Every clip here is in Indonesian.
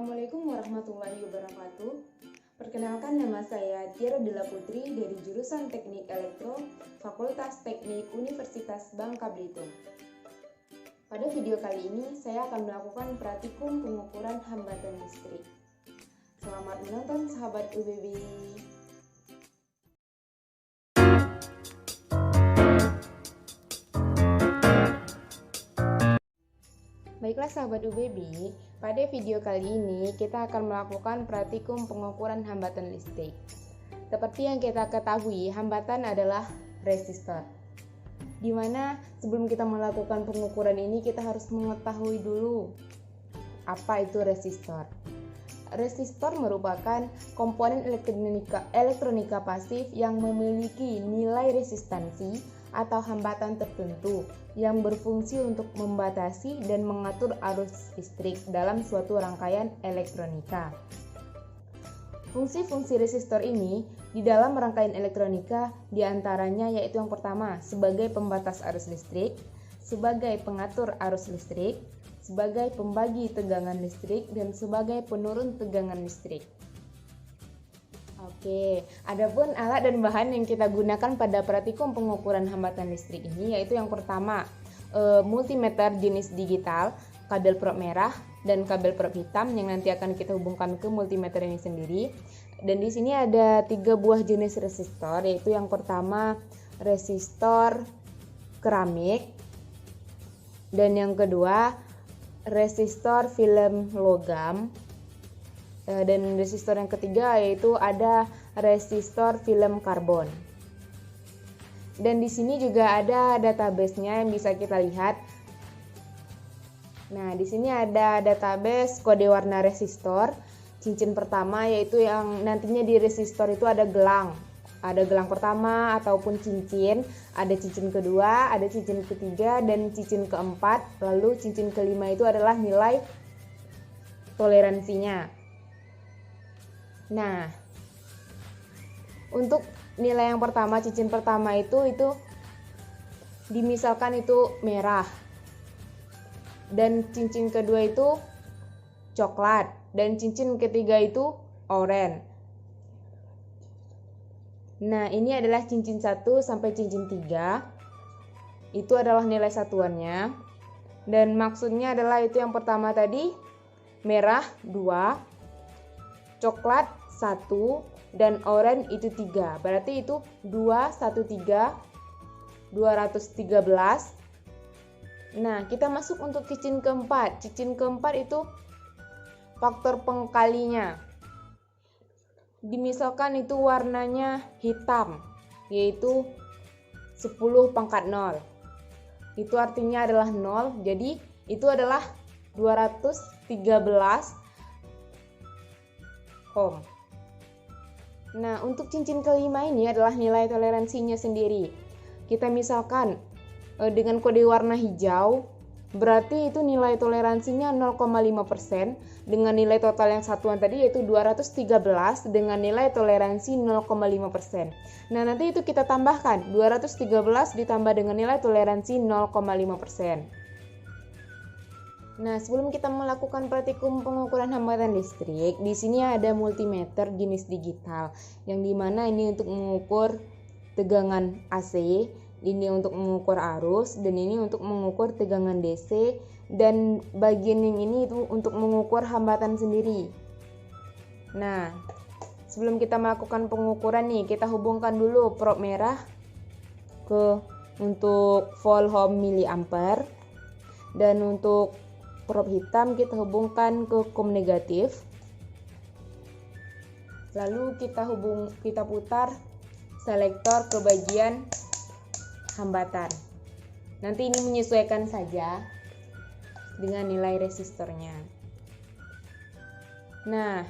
Assalamualaikum warahmatullahi wabarakatuh. Perkenalkan, nama saya Tiara Della Putri dari jurusan Teknik Elektro, Fakultas Teknik Universitas Bangka Belitung. Pada video kali ini, saya akan melakukan praktikum pengukuran hambatan listrik. Selamat menonton sahabat UBB. Baiklah sahabat UBB, pada video kali ini kita akan melakukan praktikum pengukuran hambatan listrik. Seperti yang kita ketahui, hambatan adalah resistor. Dimana sebelum kita melakukan pengukuran ini kita harus mengetahui dulu apa itu resistor. Resistor merupakan komponen elektronika pasif yang memiliki nilai resistansi atau hambatan tertentu yang berfungsi untuk membatasi dan mengatur arus listrik dalam suatu rangkaian elektronika. Fungsi-fungsi resistor ini di dalam rangkaian elektronika diantaranya yaitu yang pertama sebagai pembatas arus listrik, sebagai pengatur arus listrik, sebagai pembagi tegangan listrik, dan sebagai penurun tegangan listrik. Oke, adapun alat dan bahan yang kita gunakan pada praktikum pengukuran hambatan listrik ini yaitu yang pertama multimeter jenis digital, kabel prob merah dan kabel prob hitam yang nanti akan kita hubungkan ke multimeter ini sendiri. Dan di sini ada 3 buah jenis resistor, yaitu yang pertama resistor keramik, dan yang kedua resistor film logam, dan resistor yang ketiga yaitu ada resistor film karbon. Dan di sini juga ada database-nya yang bisa kita lihat. Nah, di sini ada database kode warna resistor. Cincin pertama yaitu yang nantinya di resistor itu ada gelang. Ada gelang pertama ataupun cincin, ada cincin kedua, ada cincin ketiga, dan cincin keempat. Lalu cincin kelima itu adalah nilai toleransinya. Nah, untuk nilai yang pertama, cincin pertama itu dimisalkan itu merah, dan cincin kedua itu coklat, dan cincin ketiga itu oranye. Nah, ini adalah cincin 1 sampai cincin 3. Itu adalah nilai satuannya. Dan maksudnya adalah itu yang pertama tadi merah 2, coklat 1, dan oranye itu 3. Berarti itu 213, 213. Nah, kita masuk untuk cincin keempat. Cincin keempat itu faktor pengkalinya. Dimisalkan itu warnanya hitam, yaitu 10 pangkat 0. Itu artinya adalah 0, jadi itu adalah 213 ohm. Nah, untuk cincin kelima ini adalah nilai toleransinya sendiri. Kita misalkan dengan kode warna hijau, berarti itu nilai toleransinya 0,5%, dengan nilai total yang satuan tadi yaitu 213 dengan nilai toleransi 0,5%. Nah, nanti itu kita tambahkan 213 ditambah dengan nilai toleransi 0,5%. Nah, sebelum kita melakukan praktikum pengukuran hambatan listrik, di sini ada multimeter jenis digital, yang dimana ini untuk mengukur tegangan AC, ini untuk mengukur arus, dan ini untuk mengukur tegangan DC, dan bagian yang ini itu untuk mengukur hambatan sendiri. Nah, sebelum kita melakukan pengukuran nih, kita hubungkan dulu prob merah untuk volt ohm miliampere, dan untuk prob hitam kita hubungkan ke kom negatif. Lalu kita putar selektor ke bagian hambatan. Nanti ini menyesuaikan saja dengan nilai resistornya. Nah,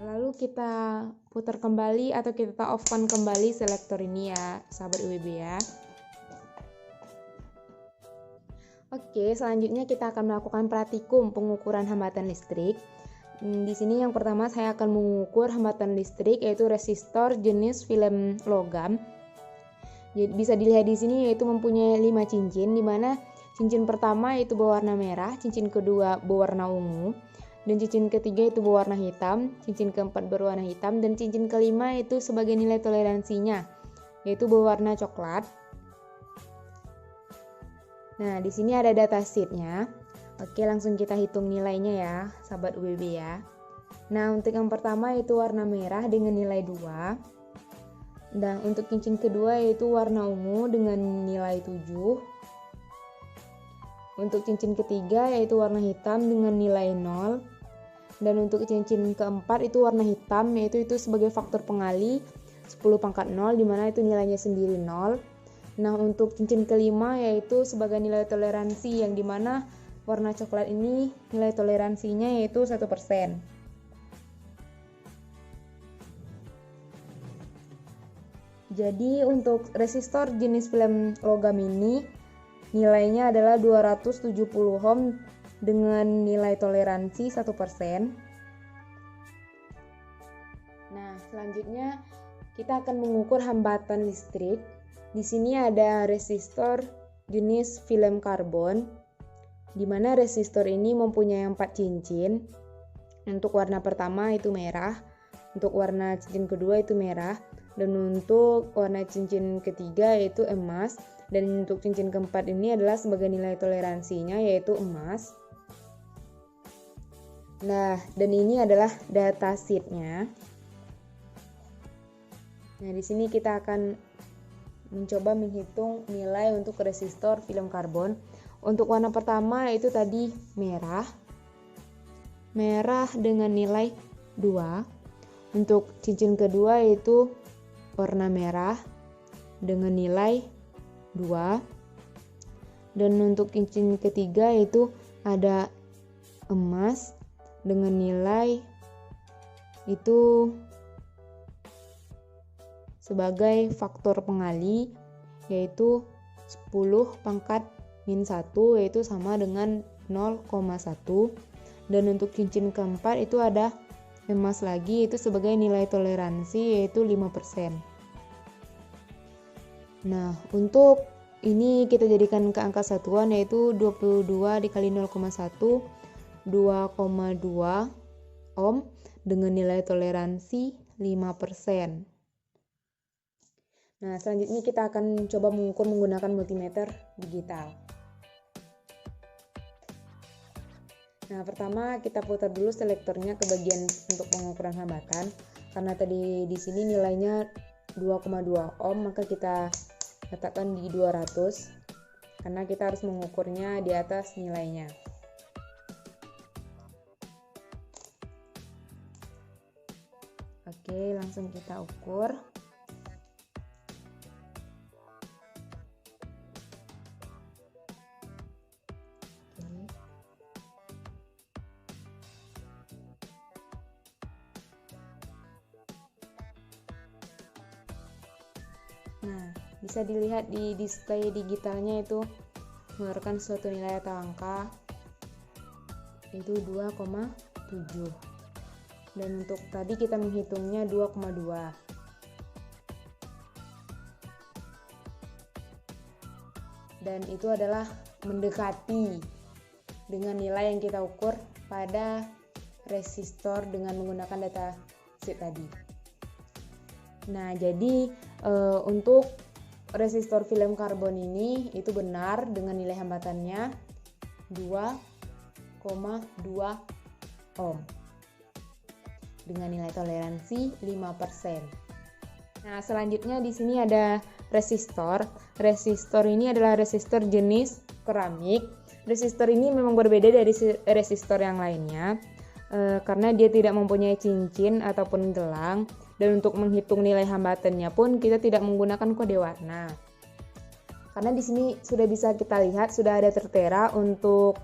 lalu kita putar kembali atau kita off-kan kembali selektor ini ya, sahabat UBB ya. Oke, selanjutnya kita akan melakukan praktikum pengukuran hambatan listrik. Di sini yang pertama saya akan mengukur hambatan listrik yaitu resistor jenis film logam. Jadi bisa dilihat di sini yaitu mempunyai 5 cincin, di mana cincin pertama itu berwarna merah, cincin kedua berwarna ungu, dan cincin ketiga itu berwarna hitam, cincin keempat berwarna hitam, dan cincin kelima itu sebagai nilai toleransinya, yaitu berwarna coklat. Nah, di sini ada datasheetnya. Oke, langsung kita hitung nilainya ya, sahabat UBB ya. Nah, untuk yang pertama itu warna merah dengan nilai 2. Dan untuk cincin kedua yaitu warna ungu dengan nilai 7. Untuk cincin ketiga yaitu warna hitam dengan nilai 0. Dan untuk cincin keempat itu warna hitam, yaitu itu sebagai faktor pengali 10 pangkat 0, dimana itu nilainya sendiri 0. Nah, untuk cincin kelima yaitu sebagai nilai toleransi, yang dimana warna coklat ini nilai toleransinya yaitu 1%. Jadi untuk resistor jenis film logam ini nilainya adalah 270 ohm dengan nilai toleransi 1%. Nah, selanjutnya kita akan mengukur hambatan listrik. Di sini ada resistor jenis film karbon, di mana resistor ini mempunyai 4 cincin. Untuk warna pertama itu merah, untuk warna cincin kedua itu merah, dan untuk warna cincin ketiga yaitu emas, dan untuk cincin keempat ini adalah sebagai nilai toleransinya yaitu emas. Nah, dan ini adalah datasheetnya. Nah, di sini kita akan mencoba menghitung nilai untuk resistor film karbon. Untuk warna pertama yaitu tadi merah. Merah dengan nilai 2. Untuk cincin kedua yaitu warna merah dengan nilai 2. Dan untuk cincin ketiga yaitu ada emas dengan nilai itu sebagai faktor pengali yaitu 10 pangkat min 1, yaitu sama dengan 0,1. Dan untuk cincin keempat itu ada emas lagi, itu sebagai nilai toleransi yaitu 5%. Nah, untuk ini kita jadikan ke angka satuan yaitu 22 dikali 0,1, 2,2 ohm dengan nilai toleransi 5%. Nah, selanjutnya kita akan coba mengukur menggunakan multimeter digital. Nah, pertama kita putar dulu selektornya ke bagian untuk pengukuran hambatan. Karena tadi di sini nilainya 2,2 ohm, maka kita letakkan di 200. Karena kita harus mengukurnya di atas nilainya. Oke, langsung kita ukur. Nah, bisa dilihat di display digitalnya itu mengeluarkan suatu nilai atau angka itu 2,7. Dan untuk tadi kita menghitungnya 2,2. Dan itu adalah mendekati dengan nilai yang kita ukur pada resistor dengan menggunakan datasheet tadi. Nah, jadi untuk resistor film karbon ini itu benar dengan nilai hambatannya 2,2 ohm dengan nilai toleransi 5%. Nah, selanjutnya di sini ada resistor. Resistor ini adalah resistor jenis keramik. Resistor ini memang berbeda dari resistor yang lainnya karena dia tidak mempunyai cincin ataupun gelang. Dan untuk menghitung nilai hambatannya pun kita tidak menggunakan kode warna. Karena di sini sudah bisa kita lihat sudah ada tertera untuk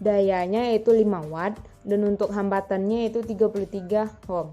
dayanya yaitu 5 watt dan untuk hambatannya itu 33 ohm.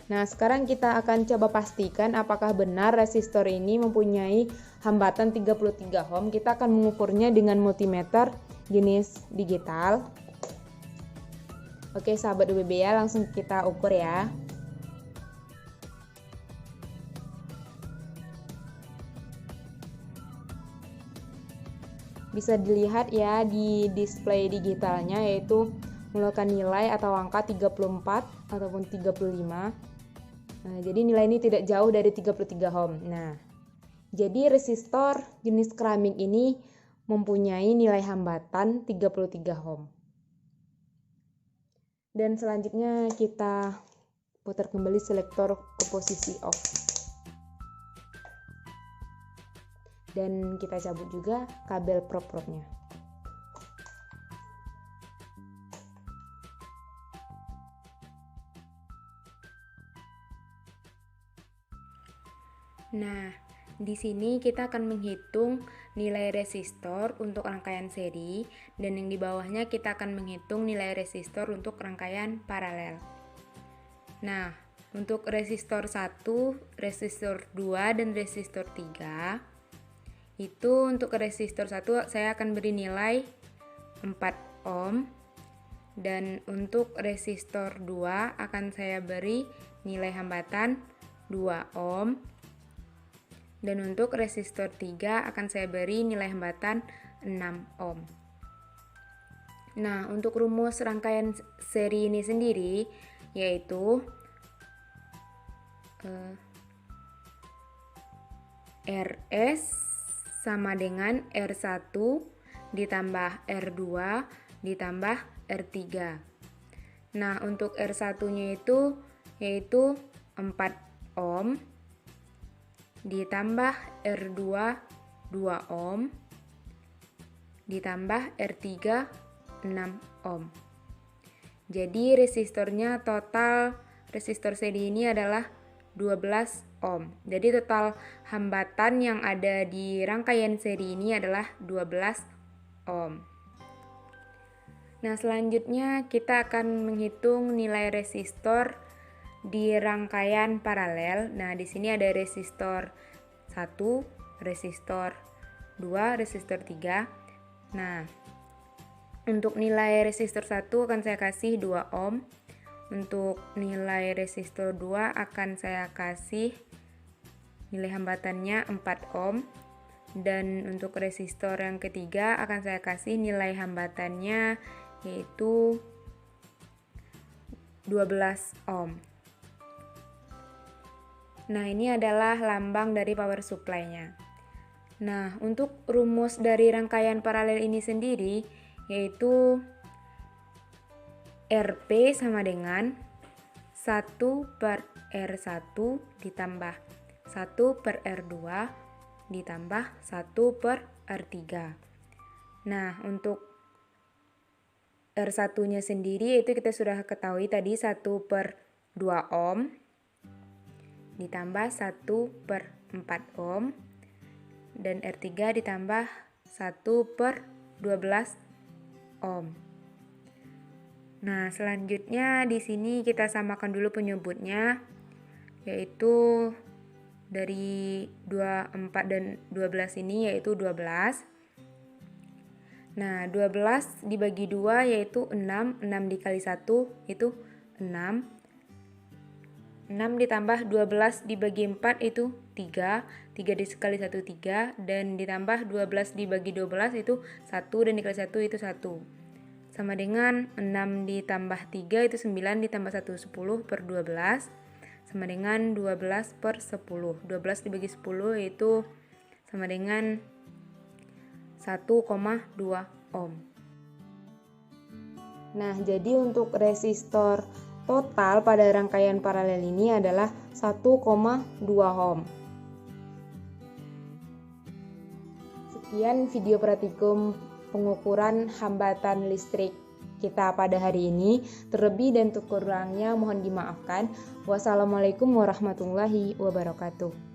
Nah, sekarang kita akan coba pastikan apakah benar resistor ini mempunyai hambatan 33 ohm. Kita akan mengukurnya dengan multimeter jenis digital. Oke, sahabat UBB ya, langsung kita ukur ya. Bisa dilihat ya di display digitalnya yaitu mengeluarkan nilai atau angka 34 ataupun 35. Nah, jadi nilai ini tidak jauh dari 33 ohm. Nah, jadi resistor jenis keramik ini mempunyai nilai hambatan 33 ohm. Dan selanjutnya kita putar kembali selektor ke posisi off. Dan kita cabut juga kabel prop-propnya. Nah, di sini kita akan menghitung nilai resistor untuk rangkaian seri, dan yang di bawahnya kita akan menghitung nilai resistor untuk rangkaian paralel. Nah, untuk resistor 1, resistor 2, dan resistor 3, itu untuk resistor 1 saya akan beri nilai 4 ohm, dan untuk resistor 2 akan saya beri nilai hambatan 2 ohm. Dan untuk resistor 3 akan saya beri nilai hambatan 6 ohm. Nah, untuk rumus rangkaian seri ini sendiri yaitu Rs sama dengan R1 ditambah R2 ditambah R3. Nah, untuk R1-nya itu yaitu 4 ohm ditambah R2 2 ohm ditambah R3 6 ohm. Jadi resistornya total resistor seri ini adalah 12 ohm. Jadi total hambatan yang ada di rangkaian seri ini adalah 12 ohm. Nah, selanjutnya kita akan menghitung nilai resistor di rangkaian paralel. Nah, di sini ada resistor 1, resistor 2, resistor 3. Nah, untuk nilai resistor 1 akan saya kasih 2 ohm. Untuk nilai resistor 2 akan saya kasih nilai hambatannya 4 ohm. Dan untuk resistor yang ketiga akan saya kasih nilai hambatannya yaitu 12 ohm. Nah, ini adalah lambang dari power supply-nya. Nah, untuk rumus dari rangkaian paralel ini sendiri yaitu Rp sama dengan 1 per R1 ditambah 1 per R2 ditambah 1 per R3. Nah, untuk R1-nya sendiri itu kita sudah ketahui tadi 1 per 2 ohm ditambah 1 per 4 ohm, dan R3 ditambah 1 per 12 ohm. Nah, selanjutnya di sini kita samakan dulu penyebutnya, yaitu dari 24 dan 12 ini yaitu 12. Nah, 12 dibagi 2 yaitu 6, 6 dikali 1 itu 6. 6 ditambah 12 dibagi 4 itu 3, 3 dikali 1 3, dan ditambah 12 dibagi 12 itu 1, dan dikali 1 itu 1. Sama dengan 6 ditambah 3 itu 9 ditambah 1, 10 per 12, sama dengan 12 per 10. 12 dibagi 10 itu sama dengan 1,2 ohm. Nah, jadi untuk resistor total pada rangkaian paralel ini adalah 1,2 ohm. Sekian video praktikum pengukuran hambatan listrik kita pada hari ini. Terlebih dan kurangnya mohon dimaafkan. Wassalamualaikum warahmatullahi wabarakatuh.